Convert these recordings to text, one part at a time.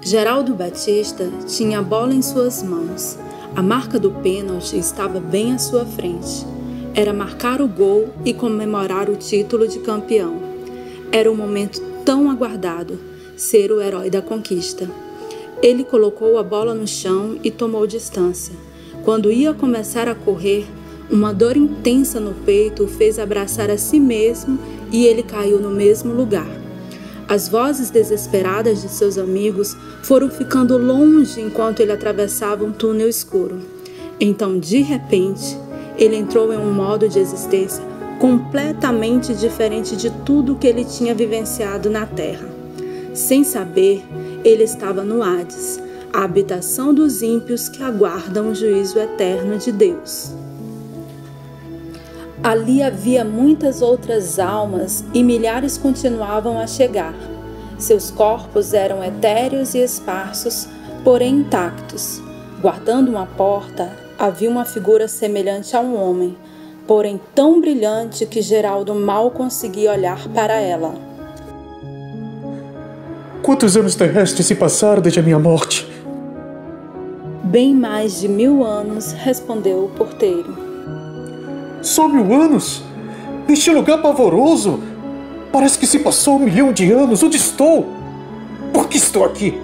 Geraldo Batista tinha a bola em suas mãos. A marca do pênalti estava bem à sua frente. Era marcar o gol e comemorar o título de campeão. Era um momento tão aguardado, ser o herói da conquista. Ele colocou a bola no chão e tomou distância. Quando ia começar a correr, uma dor intensa no peito o fez abraçar a si mesmo e ele caiu no mesmo lugar. As vozes desesperadas de seus amigos foram ficando longe enquanto ele atravessava um túnel escuro. Então, de repente, ele entrou em um modo de existência completamente diferente de tudo que ele tinha vivenciado na Terra. Sem saber, ele estava no Hades, a habitação dos ímpios que aguardam o juízo eterno de Deus. Ali havia muitas outras almas e milhares continuavam a chegar. Seus corpos eram etéreos e esparsos, porém intactos. Guardando uma porta, havia uma figura semelhante a um homem, porém tão brilhante que Geraldo mal conseguia olhar para ela. Quantos anos terrestres se passaram desde a minha morte? Bem mais de 1000 anos, respondeu o porteiro. Só 1000 anos? Este lugar pavoroso! Parece que se passou 1 milhão de anos. Onde estou? Por que estou aqui?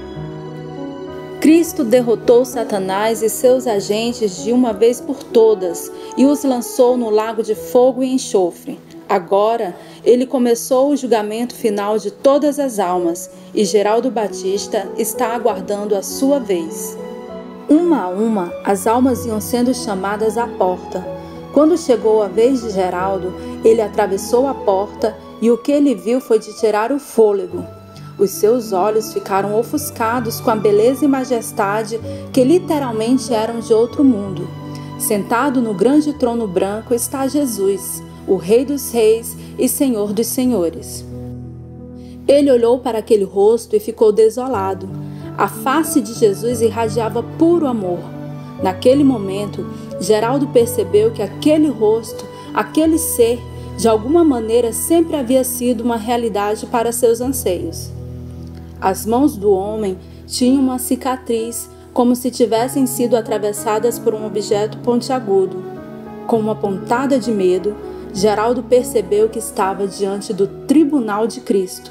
Cristo derrotou Satanás e seus agentes de uma vez por todas e os lançou no lago de fogo e enxofre. Agora, ele começou o julgamento final de todas as almas e Geraldo Batista está aguardando a sua vez. Uma a uma, as almas iam sendo chamadas à porta. Quando chegou a vez de Geraldo, ele atravessou a porta e o que ele viu foi de tirar o fôlego. Os seus olhos ficaram ofuscados com a beleza e majestade que literalmente eram de outro mundo. Sentado no grande trono branco está Jesus, o Rei dos Reis e Senhor dos Senhores. Ele olhou para aquele rosto e ficou desolado. A face de Jesus irradiava puro amor. Naquele momento, Geraldo percebeu que aquele rosto, aquele ser, de alguma maneira sempre havia sido uma realidade para seus anseios. As mãos do homem tinham uma cicatriz, como se tivessem sido atravessadas por um objeto pontiagudo. Com uma pontada de medo, Geraldo percebeu que estava diante do tribunal de Cristo.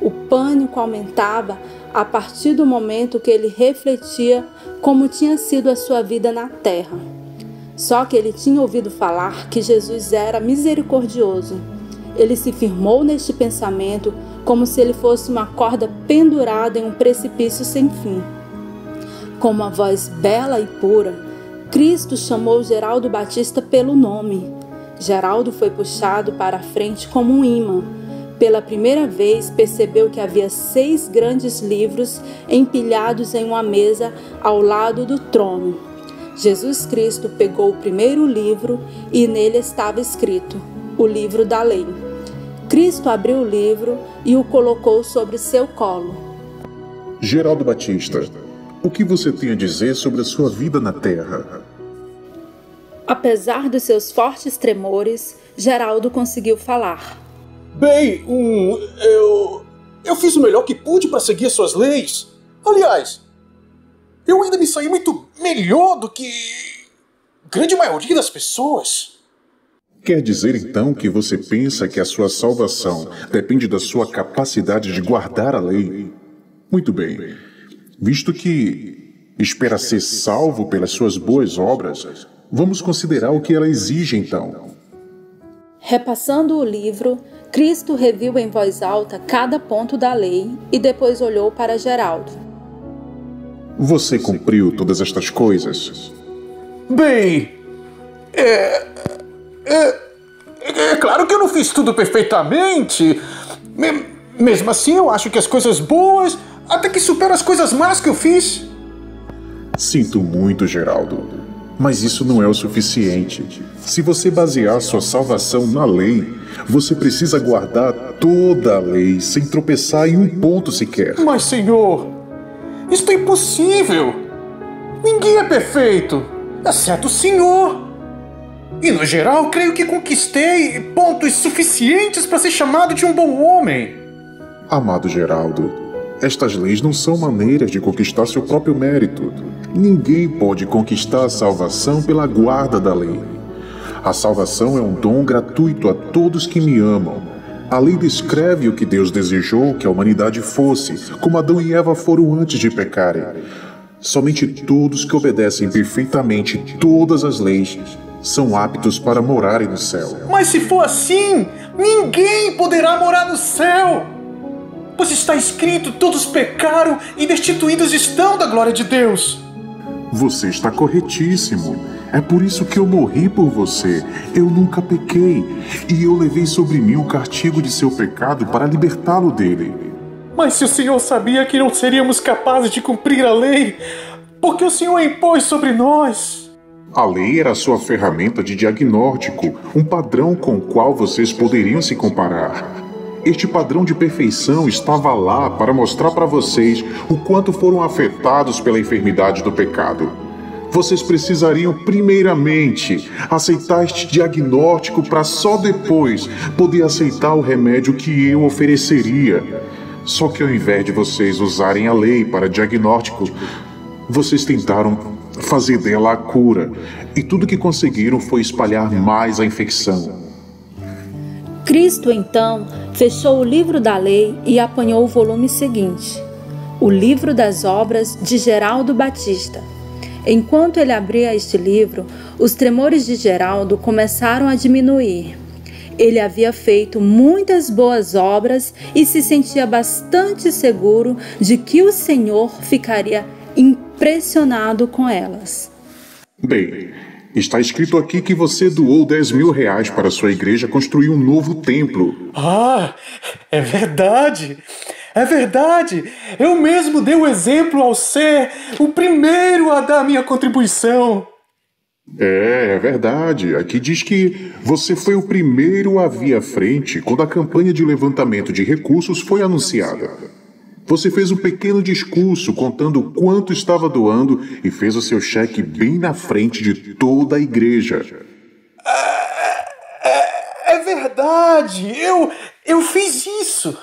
O pânico aumentava a partir do momento que ele refletia como tinha sido a sua vida na terra. Só que ele tinha ouvido falar que Jesus era misericordioso. Ele se firmou neste pensamento como se ele fosse uma corda pendurada em um precipício sem fim. Com uma voz bela e pura, Cristo chamou Geraldo Batista pelo nome. Geraldo foi puxado para a frente como um imã. Pela primeira vez percebeu que havia 6 grandes livros empilhados em uma mesa ao lado do trono. Jesus Cristo pegou o primeiro livro e nele estava escrito, o livro da lei. Cristo abriu o livro e o colocou sobre seu colo. Geraldo Batista, o que você tem a dizer sobre a sua vida na Terra? Apesar dos seus fortes tremores, Geraldo conseguiu falar. Bem, eu fiz o melhor que pude para seguir suas leis. Aliás, eu ainda me saí muito melhor do que a grande maioria das pessoas. Quer dizer então que você pensa que a sua salvação depende da sua capacidade de guardar a lei? Muito bem. Visto que espera ser salvo pelas suas boas obras, vamos considerar o que ela exige então. Repassando o livro, Cristo reviu em voz alta cada ponto da lei e depois olhou para Geraldo. Você cumpriu todas estas coisas? Bem, é claro que eu não fiz tudo perfeitamente. Mesmo assim, eu acho que as coisas boas até que superam as coisas más que eu fiz. Sinto muito, Geraldo, mas isso não é o suficiente. Se você basear sua salvação na lei, você precisa guardar toda a lei sem tropeçar em um ponto sequer. Mas, Senhor, isso é impossível. Ninguém é perfeito, exceto o Senhor. E, no geral, creio que conquistei pontos suficientes para ser chamado de um bom homem. Amado Geraldo, estas leis não são maneiras de conquistar seu próprio mérito. Ninguém pode conquistar a salvação pela guarda da lei. A salvação é um dom gratuito a todos que me amam. A lei descreve o que Deus desejou que a humanidade fosse, como Adão e Eva foram antes de pecarem. Somente todos que obedecem perfeitamente todas as leis são aptos para morarem no céu. Mas se for assim, ninguém poderá morar no céu! Pois está escrito, todos pecaram e destituídos estão da glória de Deus. Você está corretíssimo. É por isso que eu morri por você. Eu nunca pequei, e eu levei sobre mim o castigo de seu pecado para libertá-lo dele. Mas se o Senhor sabia que não seríamos capazes de cumprir a lei, por que o Senhor a impôs sobre nós? A lei era a sua ferramenta de diagnóstico, um padrão com o qual vocês poderiam se comparar. Este padrão de perfeição estava lá para mostrar para vocês o quanto foram afetados pela enfermidade do pecado. Vocês precisariam, primeiramente, aceitar este diagnóstico para só depois poder aceitar o remédio que eu ofereceria. Só que ao invés de vocês usarem a lei para diagnóstico, vocês tentaram fazer dela a cura, e tudo que conseguiram foi espalhar mais a infecção. Cristo, então, fechou o livro da lei e apanhou o volume seguinte, o livro das obras de Geraldo Batista. Enquanto ele abria este livro, os tremores de Geraldo começaram a diminuir. Ele havia feito muitas boas obras e se sentia bastante seguro de que o Senhor ficaria impressionado com elas. Bem, está escrito aqui que você doou 10 mil reais para sua igreja construir um novo templo. Ah, é verdade! É verdade! Eu mesmo dei o exemplo ao ser o primeiro a dar minha contribuição. É verdade. Aqui diz que você foi o primeiro a vir à frente quando a campanha de levantamento de recursos foi anunciada. Você fez um pequeno discurso contando quanto estava doando e fez o seu cheque bem na frente de toda a igreja. É verdade! Eu fiz isso!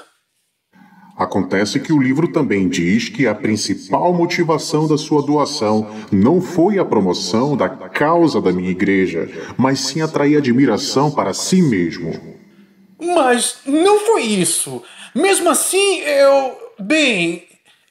Acontece que o livro também diz que a principal motivação da sua doação não foi a promoção da causa da minha igreja, mas sim atrair admiração para si mesmo. Mas não foi isso. Mesmo assim,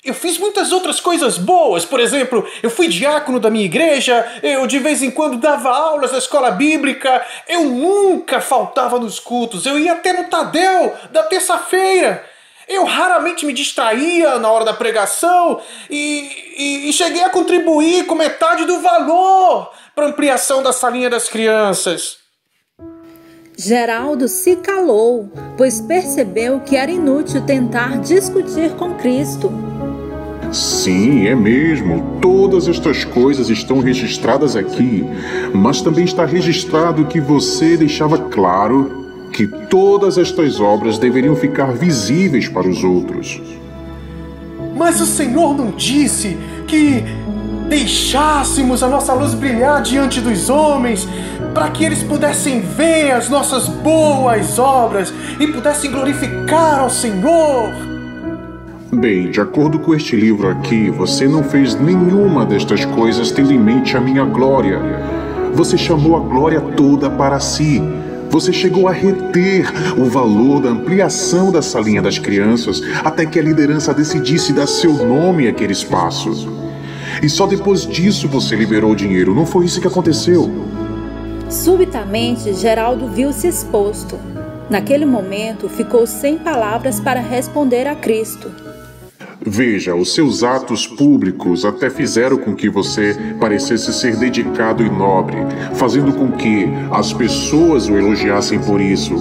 eu fiz muitas outras coisas boas. Por exemplo, eu fui diácono da minha igreja, eu de vez em quando dava aulas na escola bíblica, eu nunca faltava nos cultos, eu ia até no Tadel da terça-feira. Eu raramente me distraía na hora da pregação e cheguei a contribuir com metade do valor para a ampliação da salinha das crianças. Geraldo se calou, pois percebeu que era inútil tentar discutir com Cristo. Sim, é mesmo. Todas estas coisas estão registradas aqui, mas também está registrado que você deixava claro que todas estas obras deveriam ficar visíveis para os outros. Mas o Senhor não disse que deixássemos a nossa luz brilhar diante dos homens para que eles pudessem ver as nossas boas obras e pudessem glorificar ao Senhor? Bem, de acordo com este livro aqui, você não fez nenhuma destas coisas tendo em mente a minha glória. Você chamou a glória toda para si. Você chegou a reter o valor da ampliação da salinha das crianças até que a liderança decidisse dar seu nome àquele espaço. E só depois disso você liberou o dinheiro, não foi isso que aconteceu? Subitamente, Geraldo viu-se exposto. Naquele momento, ficou sem palavras para responder a Cristo. Veja, os seus atos públicos até fizeram com que você parecesse ser dedicado e nobre, fazendo com que as pessoas o elogiassem por isso.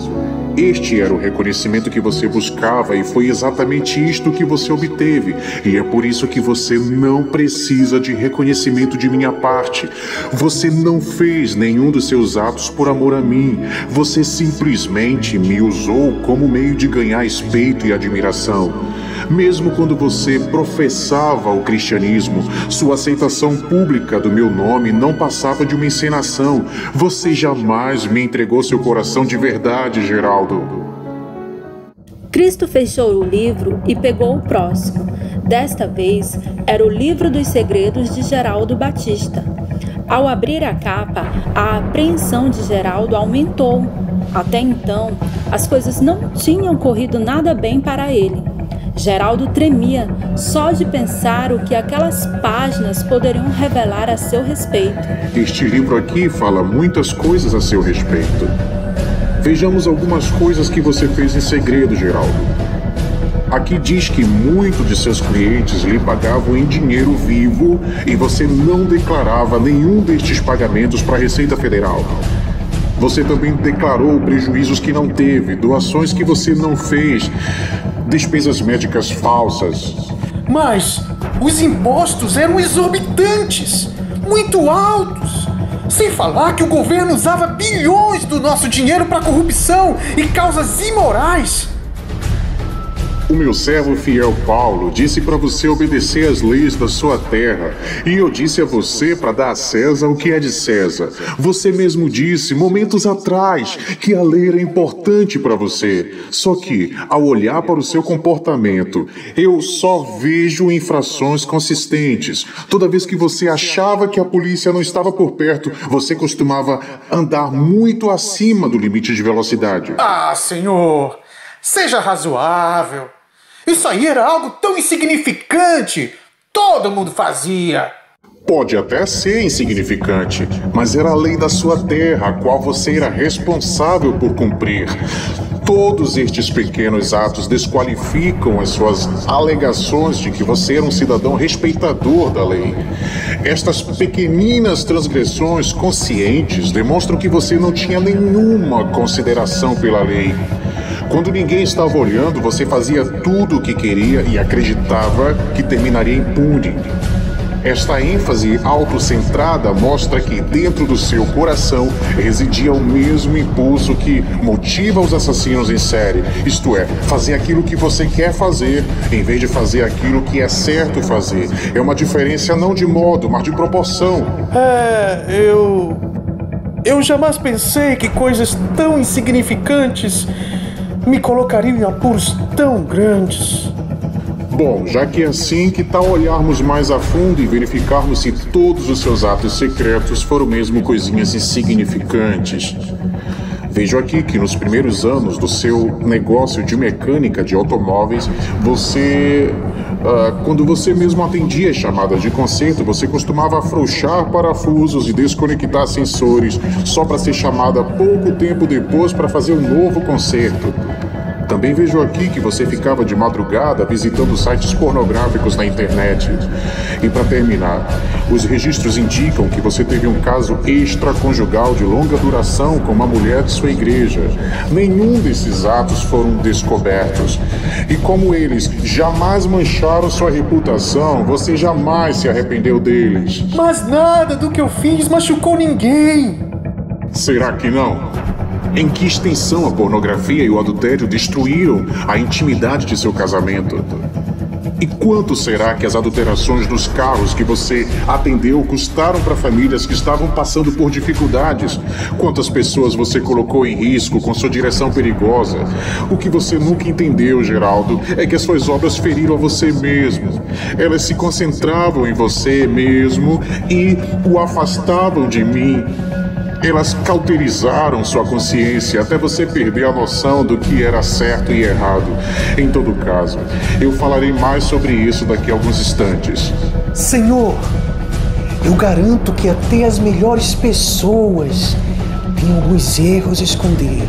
Este era o reconhecimento que você buscava e foi exatamente isto que você obteve. E é por isso que você não precisa de reconhecimento de minha parte. Você não fez nenhum dos seus atos por amor a mim. Você simplesmente me usou como meio de ganhar respeito e admiração. Mesmo quando você professava o cristianismo, sua aceitação pública do meu nome não passava de uma encenação. Você jamais me entregou seu coração de verdade, Geraldo. Cristo fechou o livro e pegou o próximo. Desta vez, era o livro dos segredos de Geraldo Batista. Ao abrir a capa, a apreensão de Geraldo aumentou. Até então, as coisas não tinham corrido nada bem para ele. Geraldo tremia só de pensar o que aquelas páginas poderiam revelar a seu respeito. Este livro aqui fala muitas coisas a seu respeito. Vejamos algumas coisas que você fez em segredo, Geraldo. Aqui diz que muitos de seus clientes lhe pagavam em dinheiro vivo e você não declarava nenhum destes pagamentos para a Receita Federal. Você também declarou prejuízos que não teve, doações que você não fez, despesas médicas falsas. Mas os impostos eram exorbitantes, muito altos. Sem falar que o governo usava bilhões do nosso dinheiro para corrupção e causas imorais. O meu servo fiel Paulo disse para você obedecer às leis da sua terra, e eu disse a você para dar a César o que é de César. Você mesmo disse, momentos atrás, que a lei era importante para você. Só que, ao olhar para o seu comportamento, eu só vejo infrações consistentes. Toda vez que você achava que a polícia não estava por perto, você costumava andar muito acima do limite de velocidade. Ah, senhor, seja razoável. Isso aí era algo tão insignificante. Todo mundo fazia. Pode até ser insignificante, mas era a lei da sua terra, a qual você era responsável por cumprir. Todos estes pequenos atos desqualificam as suas alegações de que você era um cidadão respeitador da lei. Estas pequeninas transgressões conscientes demonstram que você não tinha nenhuma consideração pela lei. Quando ninguém estava olhando, você fazia tudo o que queria e acreditava que terminaria impune. Esta ênfase autocentrada mostra que dentro do seu coração residia o mesmo impulso que motiva os assassinos em série, isto é, fazer aquilo que você quer fazer, em vez de fazer aquilo que é certo fazer. É uma diferença não de modo, mas de proporção. Eu jamais pensei que coisas tão insignificantes me colocariam em apuros tão grandes. Bom, já que é assim, que tal olharmos mais a fundo e verificarmos se todos os seus atos secretos foram mesmo coisinhas insignificantes? Vejo aqui que nos primeiros anos do seu negócio de mecânica de automóveis, quando você mesmo atendia as chamadas de conserto, você costumava afrouxar parafusos e desconectar sensores só para ser chamada pouco tempo depois para fazer um novo conserto. Também vejo aqui que você ficava de madrugada visitando sites pornográficos na internet. E para terminar, os registros indicam que você teve um caso extraconjugal de longa duração com uma mulher de sua igreja. Nenhum desses atos foram descobertos. E como eles jamais mancharam sua reputação, você jamais se arrependeu deles. Mas nada do que eu fiz machucou ninguém. Será que não? Em que extensão a pornografia e o adultério destruíram a intimidade de seu casamento? E quanto será que as adulterações dos carros que você atendeu custaram para famílias que estavam passando por dificuldades? Quantas pessoas você colocou em risco com sua direção perigosa? O que você nunca entendeu, Geraldo, é que as suas obras feriram a você mesmo. Elas se concentravam em você mesmo e o afastavam de mim. Elas cauterizaram sua consciência até você perder a noção do que era certo e errado. Em todo caso, eu falarei mais sobre isso daqui a alguns instantes. Senhor, eu garanto que até as melhores pessoas têm alguns erros a esconder.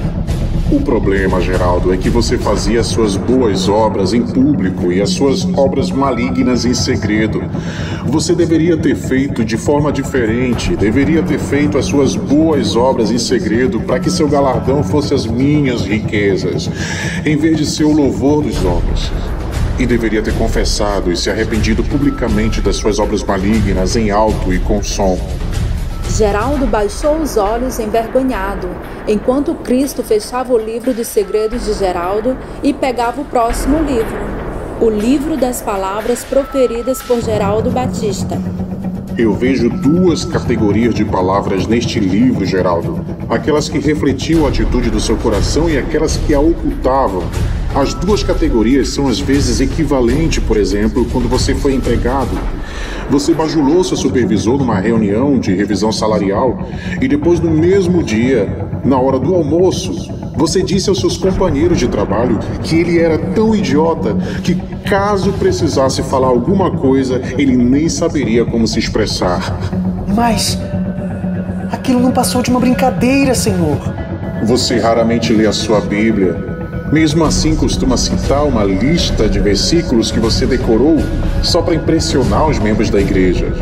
O problema, Geraldo, é que você fazia as suas boas obras em público e as suas obras malignas em segredo. Você deveria ter feito de forma diferente, deveria ter feito as suas boas obras em segredo para que seu galardão fosse as minhas riquezas, em vez de ser o louvor dos homens. E deveria ter confessado e se arrependido publicamente das suas obras malignas em alto e com som. Geraldo baixou os olhos envergonhado, enquanto Cristo fechava o livro dos segredos de Geraldo e pegava o próximo livro, o livro das palavras proferidas por Geraldo Batista. Eu vejo duas categorias de palavras neste livro, Geraldo. Aquelas que refletiam a atitude do seu coração e aquelas que a ocultavam. As duas categorias são às vezes equivalentes. Por exemplo, quando você foi empregado, você bajulou seu supervisor numa reunião de revisão salarial e depois, no mesmo dia, na hora do almoço, você disse aos seus companheiros de trabalho que ele era tão idiota que, caso precisasse falar alguma coisa, ele nem saberia como se expressar. Mas aquilo não passou de uma brincadeira, Senhor. Você raramente lê a sua Bíblia. Mesmo assim, costuma citar uma lista de versículos que você decorou só para impressionar os membros da igreja.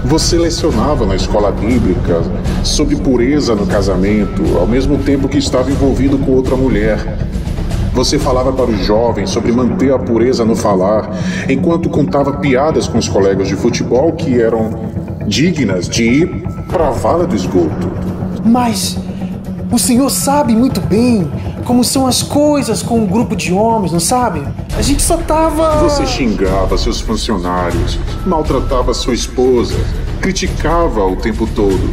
Você lecionava na escola bíblica sobre pureza no casamento, ao mesmo tempo que estava envolvido com outra mulher. Você falava para os jovens sobre manter a pureza no falar, enquanto contava piadas com os colegas de futebol que eram dignas de ir para a vala do esgoto. Mas o Senhor sabe muito bem como são as coisas com um grupo de homens, não sabe? A gente só tava... Você xingava seus funcionários, maltratava sua esposa, criticava o tempo todo.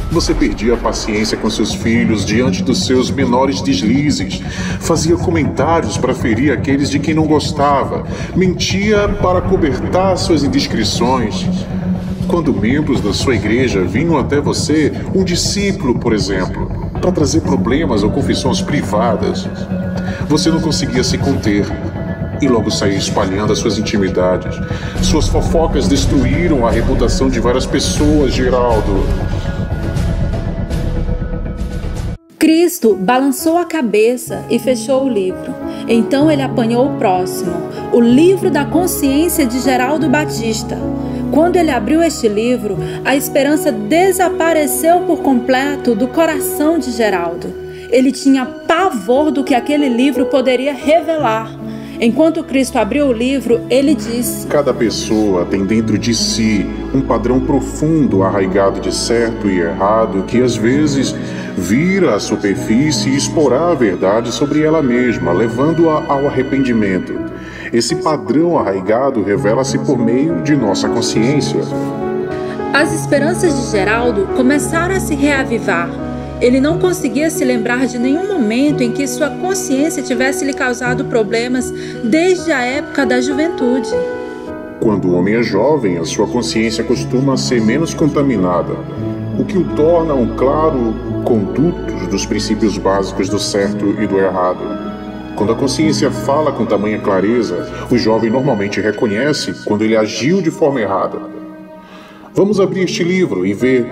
Você perdia a paciência com seus filhos diante dos seus menores deslizes, fazia comentários para ferir aqueles de quem não gostava, mentia para cobertar suas indiscrições. Quando membros da sua igreja vinham até você, um discípulo, por exemplo, para trazer problemas ou confissões privadas, você não conseguia se conter e logo saía espalhando as suas intimidades. Suas fofocas destruíram a reputação de várias pessoas, Geraldo. Cristo balançou a cabeça e fechou o livro. Então ele apanhou o próximo, o livro da consciência de Geraldo Batista. Quando ele abriu este livro, a esperança desapareceu por completo do coração de Geraldo. Ele tinha pavor do que aquele livro poderia revelar. Enquanto Cristo abriu o livro, ele disse: Cada pessoa tem dentro de si um padrão profundo arraigado de certo e errado que às vezes vira à superfície e explorar a verdade sobre ela mesma, levando-a ao arrependimento. Esse padrão arraigado revela-se por meio de nossa consciência. As esperanças de Geraldo começaram a se reavivar. Ele não conseguia se lembrar de nenhum momento em que sua consciência tivesse lhe causado problemas desde a época da juventude. Quando o homem é jovem, a sua consciência costuma ser menos contaminada, o que o torna um claro conduto dos princípios básicos do certo e do errado. Quando a consciência fala com tamanha clareza, o jovem normalmente reconhece quando ele agiu de forma errada. Vamos abrir este livro e ver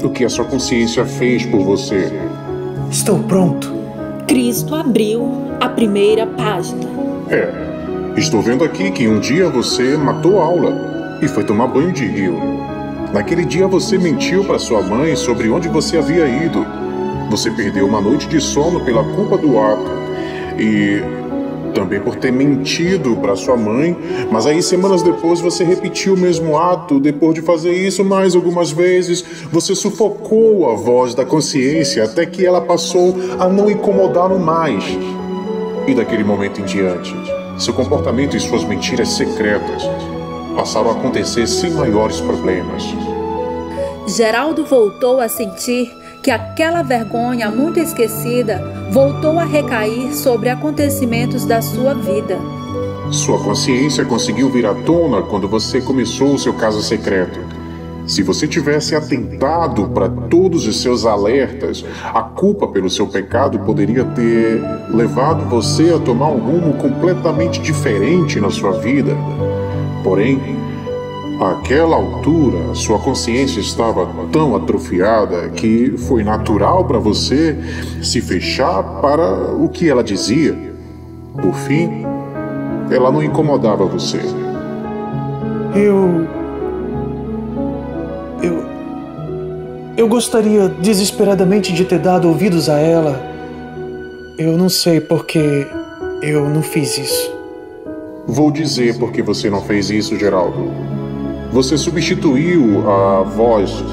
o que a sua consciência fez por você. Estou pronto. Cristo abriu a primeira página. Estou vendo aqui que um dia você matou aula e foi tomar banho de rio. Naquele dia você mentiu para sua mãe sobre onde você havia ido. Você perdeu uma noite de sono pela culpa do ato e também por ter mentido para sua mãe, mas aí semanas depois você repetiu o mesmo ato. Depois de fazer isso mais algumas vezes, você sufocou a voz da consciência até que ela passou a não incomodá-lo mais. E daquele momento em diante, seu comportamento e suas mentiras secretas passaram a acontecer sem maiores problemas. Geraldo voltou a sentir que aquela vergonha muito esquecida voltou a recair sobre acontecimentos da sua vida. Sua consciência conseguiu vir à tona quando você começou o seu caso secreto. Se você tivesse atentado para todos os seus alertas, a culpa pelo seu pecado poderia ter levado você a tomar um rumo completamente diferente na sua vida. Porém, àquela altura, sua consciência estava tão atrofiada que foi natural para você se fechar para o que ela dizia. Por fim, ela não incomodava você. Eu gostaria desesperadamente de ter dado ouvidos a ela. Eu não sei porque eu não fiz isso. Vou dizer por que você não fez isso, Geraldo. Você substituiu a voz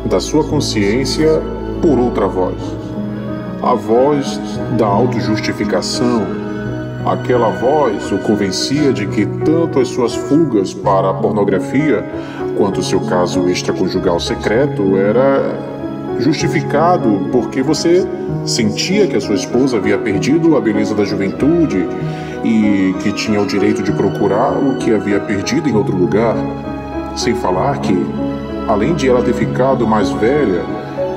da sua consciência por outra voz. A voz da autojustificação. Aquela voz o convencia de que tanto as suas fugas para a pornografia quanto o seu caso extraconjugal secreto era justificado porque você sentia que a sua esposa havia perdido a beleza da juventude e que tinha o direito de procurar o que havia perdido em outro lugar. Sem falar que, além de ela ter ficado mais velha,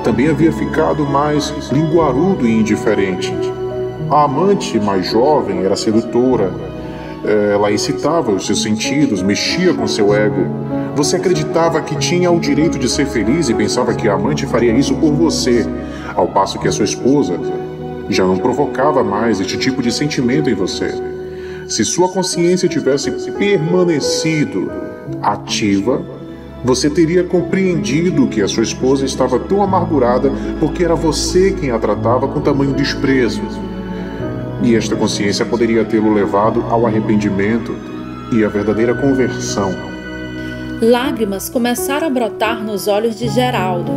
também havia ficado mais linguarudo e indiferente. A amante mais jovem era sedutora. Ela excitava os seus sentidos, mexia com seu ego. Você acreditava que tinha o direito de ser feliz e pensava que a amante faria isso por você, ao passo que a sua esposa já não provocava mais este tipo de sentimento em você. Se sua consciência tivesse permanecido ativa, você teria compreendido que a sua esposa estava tão amargurada porque era você quem a tratava com tamanho desprezo. E esta consciência poderia tê-lo levado ao arrependimento e à verdadeira conversão. Lágrimas começaram a brotar nos olhos de Geraldo,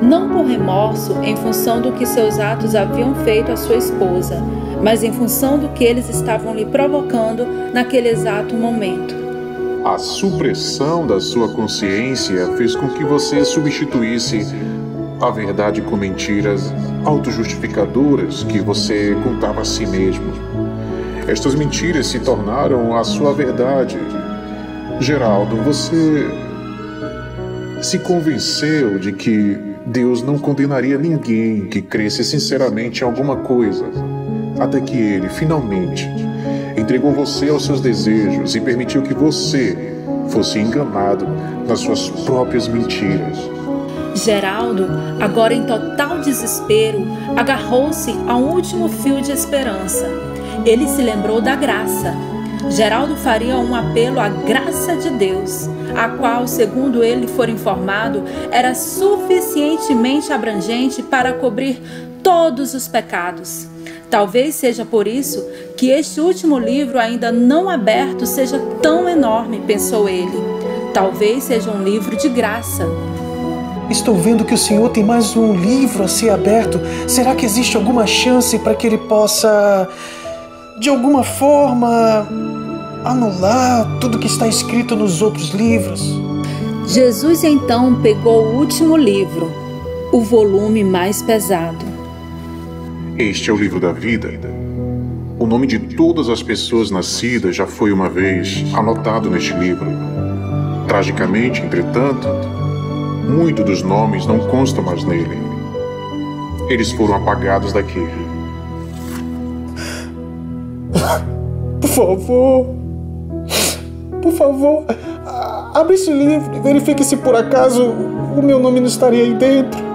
não por remorso em função do que seus atos haviam feito à sua esposa, mas em função do que eles estavam lhe provocando naquele exato momento. A supressão da sua consciência fez com que você substituísse a verdade com mentiras autojustificadoras que você contava a si mesmo. Estas mentiras se tornaram a sua verdade. Geraldo, você se convenceu de que Deus não condenaria ninguém que cresce sinceramente em alguma coisa, até que Ele, finalmente, entregou você aos seus desejos e permitiu que você fosse enganado nas suas próprias mentiras. Geraldo, agora em total desespero, agarrou-se a um último fio de esperança. Ele se lembrou da graça. Geraldo faria um apelo à graça de Deus, a qual, segundo ele for informado, era suficientemente abrangente para cobrir todos os pecados. Talvez seja por isso que este último livro ainda não aberto seja tão enorme, pensou ele. Talvez seja um livro de graça. Estou vendo que o senhor tem mais um livro a ser aberto. Será que existe alguma chance para que ele possa, de alguma forma, anular tudo que está escrito nos outros livros? Jesus então pegou o último livro, o volume mais pesado. Este é o livro da vida. O nome de todas as pessoas nascidas já foi uma vez anotado neste livro. Tragicamente, entretanto, muitos dos nomes não constam mais nele. Eles foram apagados daqui. Por favor, abra esse livro e verifique se por acaso o meu nome não estaria aí dentro.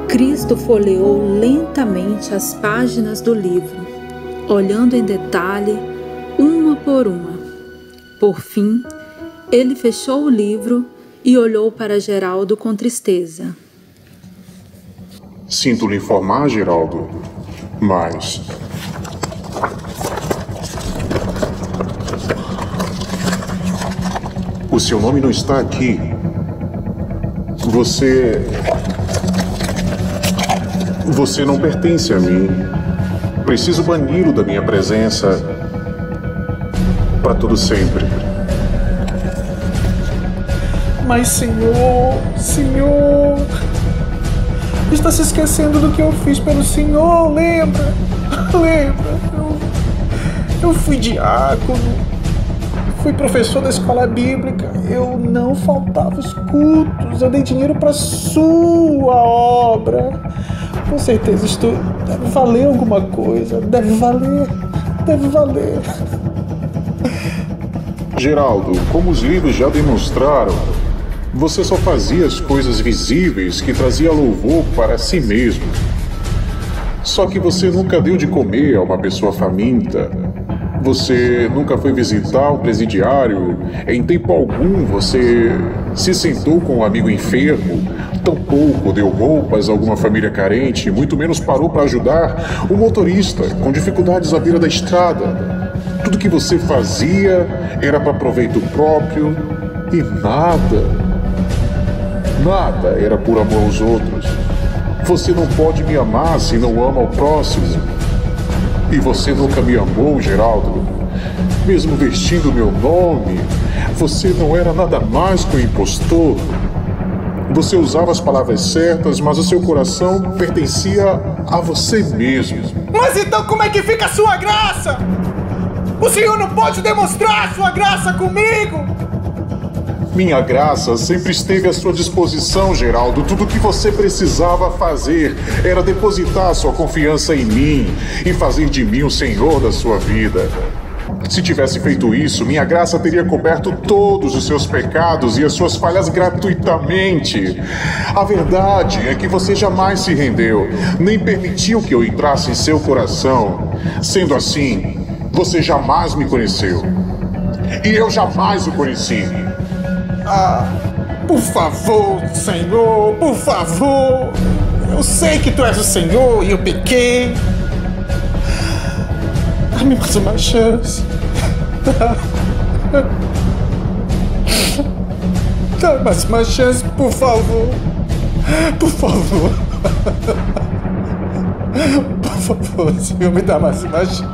Cristo folheou lentamente as páginas do livro, olhando em detalhe, uma por uma. Por fim, ele fechou o livro e olhou para Geraldo com tristeza. Sinto lhe informar, Geraldo, mas o seu nome não está aqui. Você não pertence a mim. Preciso bani-lo da minha presença para todo sempre. Mas, senhor, está se esquecendo do que eu fiz pelo senhor, lembra? Eu fui diácono, fui professor da escola bíblica, eu não faltava os cultos, eu dei dinheiro para sua obra. Com certeza isto deve valer alguma coisa, deve valer. Geraldo, como os livros já demonstraram, você só fazia as coisas visíveis que trazia louvor para si mesmo. Só que você nunca deu de comer a uma pessoa faminta. Você nunca foi visitar um presidiário. Em tempo algum você se sentou com um amigo enfermo. Tampouco deu roupas a alguma família carente, muito menos parou para ajudar um motorista com dificuldades à beira da estrada. Tudo que você fazia era para proveito próprio e nada era por amor aos outros. Você não pode me amar se não ama o próximo. E você nunca me amou, Geraldo. Mesmo vestindo meu nome, você não era nada mais que um impostor. Você usava as palavras certas, mas o seu coração pertencia a você mesmo. Mas então como é que fica a sua graça? O senhor não pode demonstrar a sua graça comigo? Minha graça sempre esteve à sua disposição, Geraldo. Tudo o que você precisava fazer era depositar sua confiança em mim e fazer de mim o senhor da sua vida. Se tivesse feito isso, minha graça teria coberto todos os seus pecados e as suas falhas gratuitamente. A verdade é que você jamais se rendeu, nem permitiu que eu entrasse em seu coração. Sendo assim, você jamais me conheceu. E eu jamais o conheci. Por favor, Senhor, por favor. Eu sei que Tu és o Senhor e eu pequei. Dá-me mais uma chance. Dá mais uma chance, por favor. Por favor. Por favor, Senhor, me dá mais uma chance.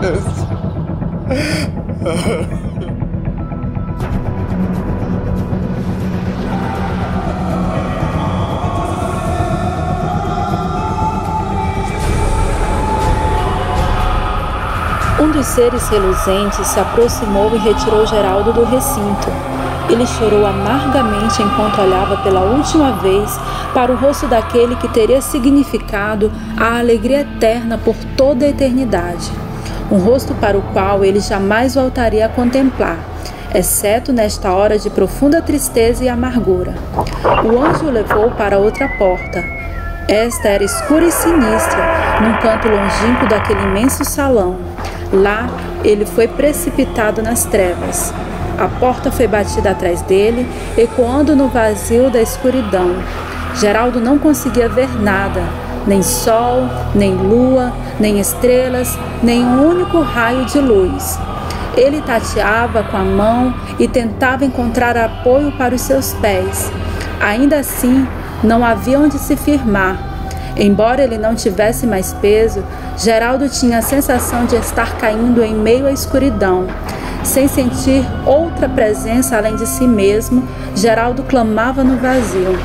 Um dos seres reluzentes se aproximou e retirou Geraldo do recinto. Ele chorou amargamente enquanto olhava pela última vez para o rosto daquele que teria significado a alegria eterna por toda a eternidade. Um rosto para o qual ele jamais voltaria a contemplar, exceto nesta hora de profunda tristeza e amargura. O anjo o levou para outra porta. Esta era escura e sinistra, num canto longínquo daquele imenso salão. Lá, ele foi precipitado nas trevas. A porta foi batida atrás dele, ecoando no vazio da escuridão. Geraldo não conseguia ver nada, nem sol, nem lua, nem estrelas, nem um único raio de luz. Ele tateava com a mão e tentava encontrar apoio para os seus pés. Ainda assim, não havia onde se firmar. Embora ele não tivesse mais peso, Geraldo tinha a sensação de estar caindo em meio à escuridão. Sem sentir outra presença além de si mesmo, Geraldo clamava no vazio.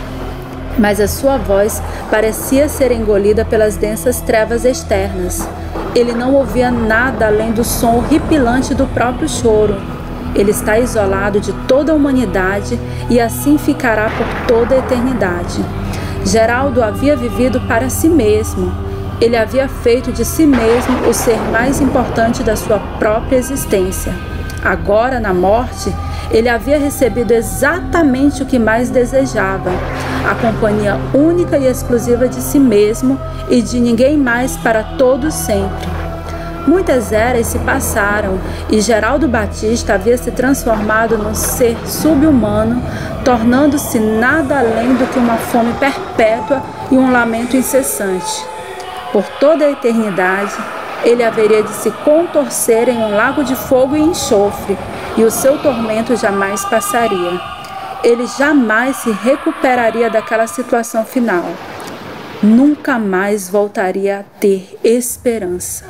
Mas a sua voz parecia ser engolida pelas densas trevas externas. Ele não ouvia nada além do som horripilante do próprio choro. Ele está isolado de toda a humanidade e assim ficará por toda a eternidade. Geraldo havia vivido para si mesmo. Ele havia feito de si mesmo o ser mais importante da sua própria existência. Agora, na morte, ele havia recebido exatamente o que mais desejava: a companhia única e exclusiva de si mesmo e de ninguém mais para todo sempre. Muitas eras se passaram e Geraldo Batista havia se transformado num ser sub-humano, tornando-se nada além do que uma fome perpétua e um lamento incessante. Por toda a eternidade, ele haveria de se contorcer em um lago de fogo e enxofre, e o seu tormento jamais passaria. Ele jamais se recuperaria daquela situação final. Nunca mais voltaria a ter esperança.